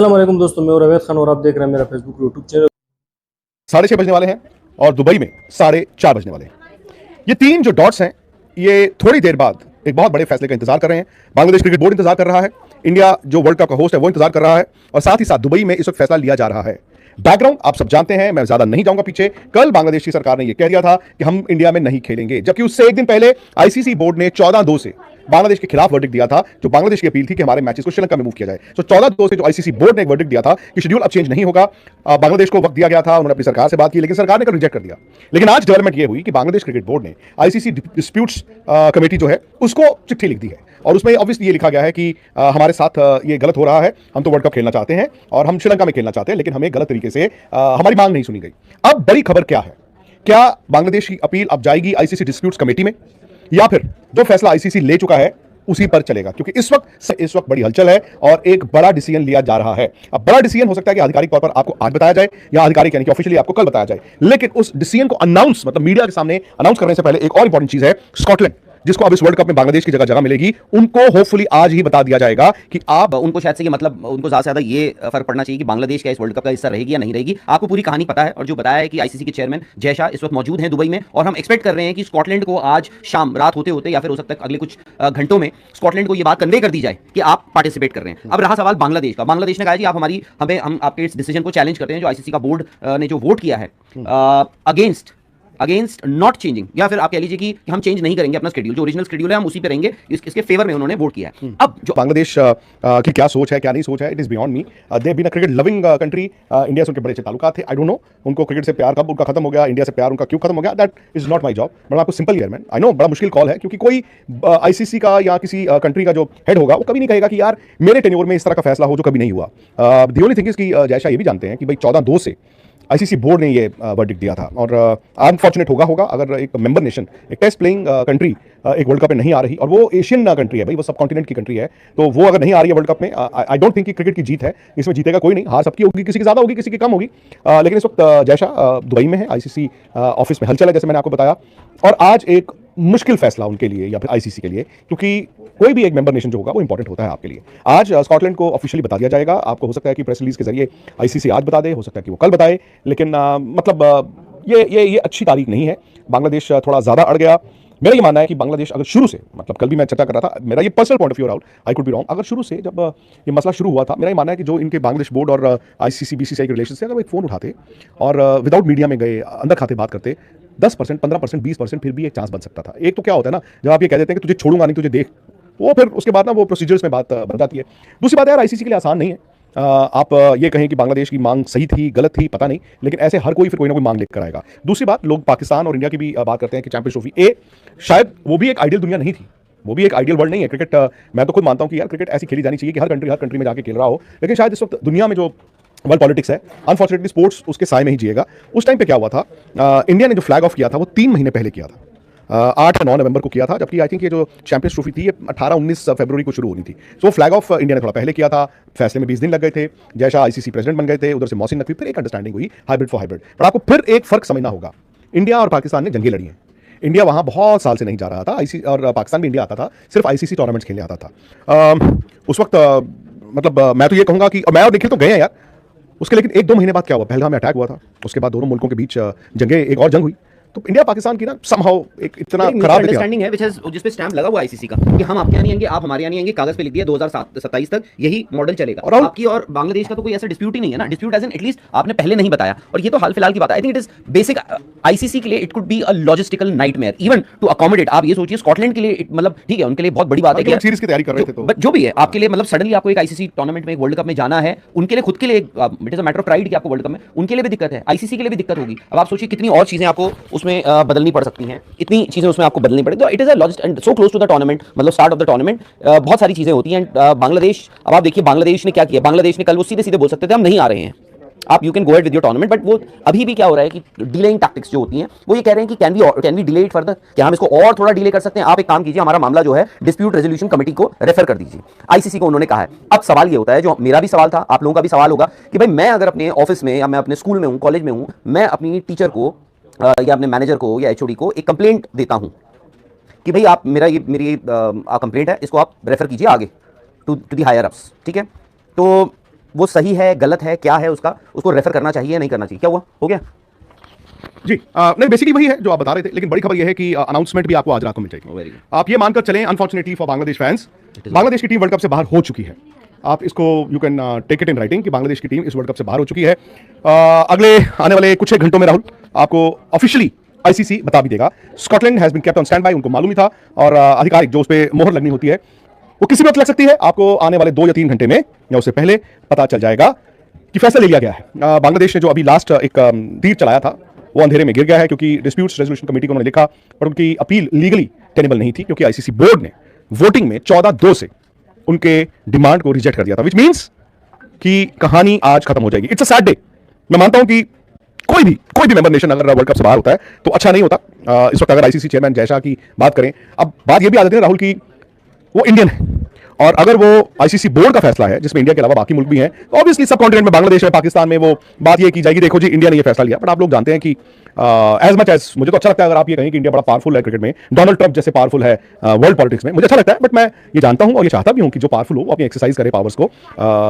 अस्सलाम वालेकुम दोस्तों, मैं रवेद खान और आप देख रहे हैं मेरा फेसबुक यूट्यूब चैनल। 6:30 बजने वाले हैं और दुबई में 4:30 बजने वाले हैं। ये तीन जो डॉट्स हैं ये थोड़ी देर बाद एक बहुत बड़े फैसले का इंतजार कर रहे हैं। बांग्लादेश क्रिकेट बोर्ड इंतजार कर रहा है, इंडिया जो वर्ल्ड कप का होस्ट है वो इंतजार कर रहा है और साथ ही साथ दुबई में इस वक्त फैसला लिया जा रहा है। बैकग्राउंड आप सब जानते हैं, मैं ज्यादा नहीं जाऊंगा पीछे। कल बांग्लादेश की सरकार ने यह कह दिया था कि हम इंडिया में नहीं खेलेंगे, जबकि उससे एक दिन पहले आईसीसी बोर्ड ने 14-2 से बांग्लादेश के खिलाफ वर्डिक्ट दिया था। जो बांग्लादेश की अपील थी कि हमारे मैचेस को श्रीलंका में मूव किया जाए, तो 14-2 से जो आईसीसी बोर्ड ने एक वर्डिक्ट दिया था कि शेड्यूल अब चेंज नहीं होगा। बांग्लादेश को वक्त दिया गया था, उन्होंने अपनी सरकार से बात की, लेकिन सरकार ने कल रिजेक्ट कर दिया। लेकिन आज डेवलपमेंट यह हुई कि बांग्लादेश क्रिकेट बोर्ड ने आईसीसी डिस्प्यूट्स कमेटी जो है उसको चिट्ठी लिख दी है और उसमें ऑब्वियसली ये लिखा गया है कि हमारे साथ ये गलत हो रहा है, हम तो वर्ल्ड कप खेलना चाहते हैं और हम श्रीलंका में खेलना चाहते हैं, लेकिन हमें गलत तरीके से हमारी मांग नहीं सुनी गई। अब बड़ी खबर क्या है, क्या बांग्लादेश की अपील अब जाएगी आईसीसी डिस्प्यूट्स कमेटी में या फिर जो फैसला आईसीसी ले चुका है उसी पर चलेगा? क्योंकि इस वक्त बड़ी हलचल है और एक बड़ा डिसीजन लिया जा रहा है। अब बड़ा डिसीजन हो सकता है कि आधिकारिक तौर पर आपको आज बताया जाए या आधिकारिक यानी कि ऑफिशियली आपको कल बताया जाए, लेकिन उस डिसीजन को अनाउंस मतलब मीडिया के सामने अनाउंस करने से पहले एक और इंपॉर्टेंट चीज है, स्कॉटलैंड जिसको अब इस वर्ल्ड कप में बांग्लादेश की जगह मिलेगी, उनको होपफुली आज ही बता दिया जाएगा कि आप उनको शायद से ये मतलब उनको ज्यादा से ज्यादा ये फर्क पड़ना चाहिए कि बांग्लादेश क्या इस वर्ल्ड कप का हिस्सा रहेगी या नहीं रहेगी। आपको पूरी कहानी पता है और जो बताया है कि आईसीसी के चेयरमैन जय शाह इस वक्त मौजूद हैं दुबई में और हम एक्सपेक्ट कर रहे हैं कि स्कॉटलैंड को आज शाम रात होते होते या फिर हो सकता है अगले कुछ घंटों में स्कॉटलैंड को ये बात कन्वे कर दी जाए कि आप पार्टिसिपेट कर रहे हैं। अब रहा सवाल बांग्लादेश का। बांग्लादेश ने कहा कि आप हम आपके इस डिसीजन को चैलेंज करते हैं जो आईसीसी का बोर्ड ने जो वोट किया है अगेंस्ट नॉट चेंजिंग, या फिर आप कह लीजिए कि हम चेंज नहीं करेंगे अपना शेड्यूल, जो ओरिजिनल शेड्यूल है हम उसी पे रहेंगे। इसके फेवर में उन्होंने वोट किया है। अब जो बांग्लादेश की क्या सोच है क्या नहीं सोच है, it is beyond me. They have been a cricket loving country, India से उनके बड़े अच्छे ताल्लुकात थे। आई डोंट नो उनको क्रिकेट से प्यार कब उनका खत्म हो गया, इंडिया से प्यार उनका क्यों खत्म हो गया, that is not my job. But आपको simple here man, I know बड़ा मुश्किल कॉल है क्योंकि कोई आईसीसी का या किसी कंट्री का जो हेड होगा वो कभी नहीं कहेगा कि यार मेरे टेन्योर में इस तरह का फैसला हो, जो कभी नहीं हुआ। द ओनली थिंग इज कि जय शाह ये भी जानते हैं कि भाई 14-2 से आईसीसी बोर्ड ने ये वर्डिक्ट दिया था और अनफॉर्चुनेट होगा अगर एक मेंबर नेशन, एक टेस्ट प्लेइंग कंट्री एक वर्ल्ड कप में नहीं आ रही, और वो एशियन कंट्री है भाई, वो सब कॉन्टिनेंट की कंट्री है, तो वो अगर नहीं आ रही है वर्ल्ड कप में, आई डोंट थिंक कि क्रिकेट की जीत है, इसमें जीतेगा कोई नहीं। हार सबकी होगी, किसी की ज्यादा होगी किसी की कम होगी, लेकिन इस वक्त जय शाह दुबई में है, आईसीसी ऑफिस में हलचल है जैसे मैंने आपको बताया। और आज एक मुश्किल फैसला उनके लिए या फिर आईसीसी के लिए, क्योंकि कोई भी एक मेंबर नेशन जो होगा वो इंपॉर्टेंट होता है आपके लिए। आज स्कॉटलैंड को ऑफिशियली बता दिया जाएगा। आपको हो सकता है कि प्रेस रिलीज के जरिए आईसीसी आज बता दे, हो सकता है कि वो कल बताए, लेकिन ये अच्छी तारीख नहीं है। बांग्लादेश थोड़ा ज्यादा अड़ गया। मेरा ये मानना है कि बांग्लादेश अगर शुरू से, मतलब कल भी मैं चर्चा कर रहा था, मेरा ये personal point of view out, I could be wrong, अगर शुरू से जब ये मसला शुरू हुआ था, मेरा ये मानना है कि जो इनके बांग्लादेश बोर्ड और आईसीसी बीसीसीआई के रिलेशन से अगर वो एक फोन उठाते और विदाउट मीडिया में गए अंदर खाते बात करते, 10%, 15%, 20% फिर भी एक चांस बन सकता था। एक तो क्या होता है ना, जब आप ये कह देते हैं कि तुझे छोड़ूंगा नहीं, तुझे देख, वो फिर उसके बाद ना वो प्रोसीजर्स में बात बन जाती है। दूसरी बात यार, आईसीसी के लिए आसान नहीं है। आप ये कहें कि बांग्लादेश की मांग सही थी गलत थी पता नहीं, लेकिन ऐसे हर कोई फिर कोई ना कोई मांग लेकर आएगा। दूसरी बात, लोग पाकिस्तान और इंडिया की भी बात करते हैं कि चैंपियंस ट्रॉफी शायद वो भी एक आइडियल दुनिया नहीं थी, वो भी एक आइडियल वर्ल्ड नहीं है। क्रिकेट मैं तो खुद मानता हूं कि यार क्रिकेट ऐसी खेली जानी चाहिए कि हर कंट्री में जाके खेल रहा हो, लेकिन शायद इस वक्त दुनिया में जो वर्ल्ड पॉलिटिक्स है, अनफॉर्चुनेटली स्पोर्ट्स उसके साए में ही जिएगा। उस टाइम पे क्या हुआ था, इंडिया ने जो फ्लैग ऑफ किया था वो 3 महीने पहले किया था, 8 या 9 नवंबर को किया था, जबकि आई थिंक ये जो चैंपियंस ट्रॉफी थी ये 18-19 फरवरी को शुरू होनी थी। तो फ्लैग ऑफ इंडिया ने थोड़ा पहले किया था, फैसले में 20 दिन लग गए थे, जय शाह आईसीसी प्रेसिडेंट बन गए थे, उधर से मोहसिन नकवी, फिर एक अंडरस्टैंडिंग हुई हाइब्रिड फॉर हाइब्रिड। पर आपको फिर एक फर्क समझना होगा, इंडिया और पाकिस्तान ने जंगें लड़ी हैं। इंडिया वहां बहुत साल से नहीं जा रहा था, आईसीसी और पाकिस्तान भी इंडिया आता था, सिर्फ आईसीसी टूर्नामेंट्स खेलने आता था। उस वक्त मतलब मैं तो ये कहूंगा कि मैं और निखिल तो गए हैं यार उसके, लेकिन 1-2 महीने बाद क्या हुआ, पहलगाम में अटैक हुआ था, उसके बाद दोनों मुल्कों के बीच जंगें, एक और जंग हुई। तो इंडिया पाकिस्तान की ना समहाउ एक इतना खराब अंडरस्टैंडिंग है जिस पे स्टैम्प लगा हुआ आईसीसी का कि हम आपके यहाँ नहीं आएंगे, आप हमारे यहाँ नहीं आएंगे, कागज पे लिख दिया 2027 तक यही मॉडल चलेगा। और आपकी और बांग्लादेश का तो कोई ऐसा डिस्प्यूट ही नहीं है ना, डिस्प्यूट एज इन एटलीस्ट आपने पहले नहीं बताया, और ये तो हाल फिलहाल की बात है। I think it is basic ICC के लिए it could be a logistical nightmare even to accommodate. आप ये सोचिए स्कॉटलैंड के लिए मतलब ठीक है, उनके लिए बहुत बड़ी बात है कि सीरीज की तैयारी कर रहे थे, तो जो भी है आपके लिए, मतलब सडनली आपको एक आईसीसी टूर्नामेंट में, एक वर्ल्ड कप में जाना है, उनके लिए खुद के लिए it is a matter of pride कि आपको वर्ल्ड कप में, उनके लिए भी दिक्कत है, आईसीसी के लिए भी दिक्कत होगी। अब आप सोचिए कितनी और चीजें आपको उसमें बदलनी पड़ सकती हैं, इतनी चीजें उसमें आपको बदलनी पड़ेगी। तो it is a logistic and so close to the tournament, मतलब स्टार्ट ऑफ द टूर्नामेंट, बहुत सारी चीजें होती हैं। बांग्लादेश, अब आप देखिए बांग्लादेश ने क्या किया, बांग्लादेश ने कल वो सीधे सीधे बोल सकते थे हम नहीं आ रहे हैं, आप you can go at with your tournament, but वो अभी भी क्या हो रहा है कि डिलेइंग टैक्टिक्स जो होती हैं वो ये कह रहे हैं कि can we delay it further, क्या हम इसको और थोड़ा डिले कर सकते हैं? आप एक काम कीजिए, हमारा मामला जो है डिस्प्यूट रेजोल्यूशन कमेटी को रेफर कर दीजिए, आईसीसी को उन्होंने कहा है। अब सवाल ये होता है, जो मेरा भी सवाल था, आप लोगों का भी सवाल होगा कि भाई मैं अगर अपने ऑफिस में या मैं अपने स्कूल में हूँ, कॉलेज में हूँ, मैं अपनी टीचर को या अपने मैनेजर को या एचओडी को एक कंप्लेंट देता हूँ कि भाई आप मेरी कंप्लेंट है, इसको आप रेफर कीजिए आगे टू दी हायर अप्स, ठीक है? तो वो सही है, गलत है, क्या है उसको रेफर करना चाहिए, नहीं करना चाहिए? क्या हुआ, हो गया? जी नहीं, बेसिकली वही है जो आप बता रहे थे, लेकिन बड़ी खबर यह है कि अनाउंसमेंट भी आपको आज रात को मिल जाएगी। Very good. आप ये मानकर चलें, unfortunately for Bangladesh fans, Bangladesh की टीम वर्ल्ड कप से बाहर हो चुकी है। आप इसको you can take it in writing कि बांग्लादेश की टीम इस वर्ल्ड कप से बाहर हो चुकी है। अगले आने वाले कुछ एक घंटों में राहुल आपको ऑफिशियली आईसीसी बता भी देगा। Scotland has been kept on standby, उनको मालूम ही था, और आधिकारिक जो उस पर मोहर लगनी होती है वो किसी भी वक्त लग सकती है। आपको आने वाले 2 या 3 घंटे में या उससे पहले पता चल जाएगा कि फैसला ले लिया गया है। बांग्लादेश ने जो अभी लास्ट एक तीर चलाया था वो अंधेरे में गिर गया है, क्योंकि डिस्प्यूट्स रेजोल्यूशन कमेटी को उन्होंने लिखा, पर उनकी अपील लीगली टेनेबल नहीं थी, क्योंकि आईसीसी बोर्ड ने वोटिंग में 14-2 से उनके डिमांड को रिजेक्ट कर दिया था, विच मींस कि कहानी आज खत्म हो जाएगी। It's a sad day. मैं मानता हूं कि कोई भी मेंबर नेशन अगर वर्ल्ड कप से बाहर होता है तो अच्छा नहीं होता। इस वक्त अगर आईसीसी चेयरमैन जय शाह की बात करें, अब बात यह भी आ जाती है राहुल की वो इंडियन है, और अगर वो आईसीसी बोर्ड का फैसला है जिसमें इंडिया के अलावा बाकी मुल्क भी हैं, तो ऑब्वियसली सब कॉन्टिनेंट में, बांग्लादेश में, पाकिस्तान में वो बात ये की जाएगी, देखो जी इंडिया ने ये फैसला लिया। बट आप लोग जानते हैं कि एज मच एज मुझे तो अच्छा लगता है अगर आप ये कहें कि इंडिया बड़ा पावरफुल है क्रिकेट में, डोनाल्ड ट्रंप जैसे पावरफुल है वर्ल्ड पॉलिटिक्स में, मुझे अच्छा लगता है। बट मैं ये जानता हूं और ये चाहता भी हूं कि जो पावरफुल हो वो अपनी एक्सरसाइज करे पावर्स को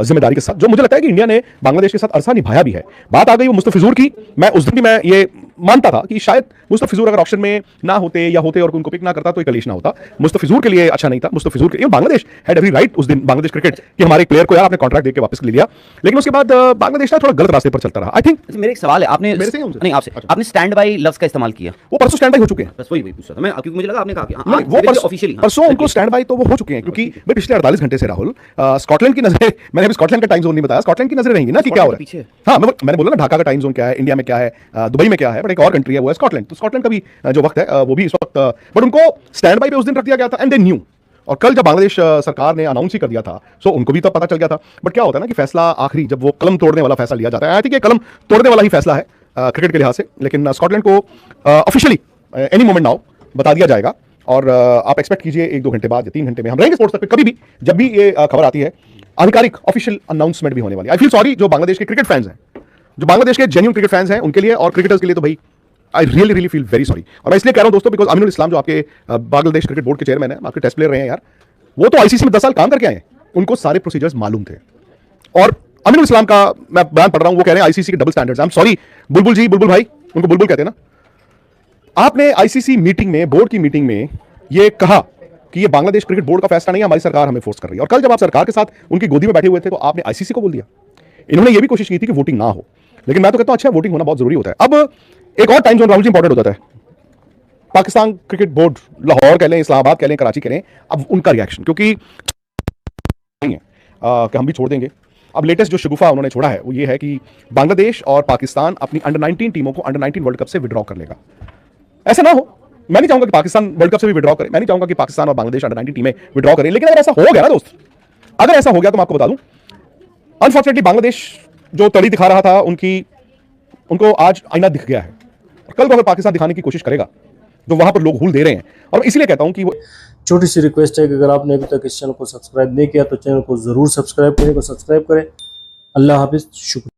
जिम्मेदारी के साथ, जो मुझे लगता है कि इंडिया ने बांग्लादेश के साथ अरसा निभाया भी है। बात आ गई वो मुस्तफिजुर की, मैं उस दिन भी मैं ये मानता था कि शायद मुस्तफिजुर अगर ऑप्शन में ना होते या होते और उनको पिक ना करता तो कलेश ना होता। मुस्तफिजुर के लिए अच्छा नहीं था, मुस्तफिजुर के लिए बांग्लादेश हैड एवरी राइट उस दिन, बांग्लादेश क्रिकेट, कि हमारे प्लेयर को यार आपने कॉन्ट्रैक्ट देके वापस ले लिया। लेकिन उसके बाद बांग्लादेश ना थोड़ा गलत रास्ते पर चलता रहा। आई थिंक मेरा एक सवाल है, आपने मेरे से या उनसे? नहीं आपसे, आपने स्टैंड बाय लफ्ज का इस्तेमाल किया, वो परसों स्टैंड बाय हो चुके हैं। बस वही पूछ रहा था मैं, क्योंकि मुझे लगा आपने कहा कि नहीं, वो ऑफिशियली परसों उनको स्टैंड बाय तो वो हो चुके हैं, क्योंकि भाई पिछले 48 घंटे से राहुल स्कॉटलैंड की नजरें, मैंने अभी स्कॉटलैंड का टाइम जोन नहीं बताया, स्कॉटलैंड की नजरें रहेंगी ना कि क्या हो रहा है। हाँ, मैंने बोला ना ढाका का टाइम जोन क्या है, इंडिया में क्या है, दुबई में क्या है, बट एक और कंट्री है वो है स्कॉटलैंड। तो स्कॉटलैंड का भी जो वक्त है वो भी इस वक्त, बट उनको स्टैंड बाय पे उस दिन रख दिया गया था एंड दे न्यू। और कल जब बांग्लादेश सरकार ने अनाउंस ही कर दिया था, सो उनको भी तब पता चल गया था। बट क्या होता है ना कि फैसला आखिरी, जब वो कलम तोड़ने वाला फैसला लिया जाता है, आई थिंक ये कलम तोड़ने वाला ही फैसला है क्रिकेट के लिहाज से। लेकिन स्कॉटलैंड को ऑफिशियली एनी मोमेंट नाउ बता दिया जाएगा, और आप एक्सपेक्ट कीजिए 1-2 घंटे बाद या 3 घंटे में हम रहेंगे स्पोर्ट्स तक पे, कभी भी जब भी ये खबर आती है आधिकारिक ऑफिशियल अनाउंसमेंट भी होने वाली है। आई फील सॉरी जो बांग्लादेश के क्रिकेट फैंस हैं, जो बांग्लादेश के जेन्युइन क्रिकेट फैंस हैं उनके लिए, और क्रिकेटर्स के लिए तो भाई I really feel very sorry. और मैं इसलिए कह रहा हूं दोस्तों, बिकॉज अमीनुल इस्लाम जो आपके बांग्लादेश क्रिकेट बोर्ड के चेयरमैन हैं, आपके टेस्ट प्लेयर रहे हैं यार, वो तो आईसीसी में 10 साल काम करके आए हैं, उनको सारे प्रोसीजर्स मालूम थे। और अमीनुल इस्लाम का मैं बयान पढ़ रहा हूं, वो कह रहे हैं आईसीसी के double standards. I am sorry बुलबुल जी, बुलबुल भाई, उनको बुलबुल कहते हैं ना, आपने आईसीसी मीटिंग में, बोर्ड की मीटिंग में ये कहा कि ये बांग्लादेश क्रिकेट बोर्ड का फैसला नहीं है, हमारी सरकार हमें फोर्स कर रही है। और कल जब आप सरकार के साथ उनकी गोदी में बैठे हुए थे तो आपने आईसीसी को बोल दिया। इन्होंने ये भी कोशिश की थी कि वोटिंग ना हो, लेकिन मैं तो कहता हूं अच्छा, वोटिंग होना बहुत जरूरी होता है। अब एक और time zone Rahul ji important हो जाता है। पाकिस्तान क्रिकेट बोर्ड, लाहौर कह लें, इस्लामाबाद कह लें, कराची कह लें, अब उनका रिएक्शन, क्योंकि नहीं है कि हम भी छोड़ देंगे। अब लेटेस्ट जो शगुफा उन्होंने छोड़ा है वो ये है कि बांग्लादेश और पाकिस्तान अपनी अंडर 19 टीमों को अंडर 19 वर्ल्ड कप से विड्रॉ कर लेगा। ऐसा ना हो, मैं नहीं चाहूंगा कि पाकिस्तान वर्ल्ड कप से भी विड्रॉ करे, मैं नहीं चाहूंगा कि पाकिस्तान और बांग्लादेश अंडर 19 टीमें विड्रॉ करें। लेकिन अगर ऐसा हो गया ना दोस्त, अगर ऐसा हो गया तो मैं आपको बता दूं, अनफॉर्चुनेटली बांग्लादेश जो तड़ी दिखा रहा था उनको आज आईना दिख गया है। कल को अगर पाकिस्तान दिखाने की कोशिश करेगा तो वहां पर लोग हुल दे रहे हैं। और मैं इसलिए कहता हूं कि वो छोटी सी रिक्वेस्ट है कि अगर आपने अभी तक इस चैनल को सब्सक्राइब नहीं किया तो चैनल को ज़रूर सब्सक्राइब करें। अल्लाह हाफिज़, शुक्रिया।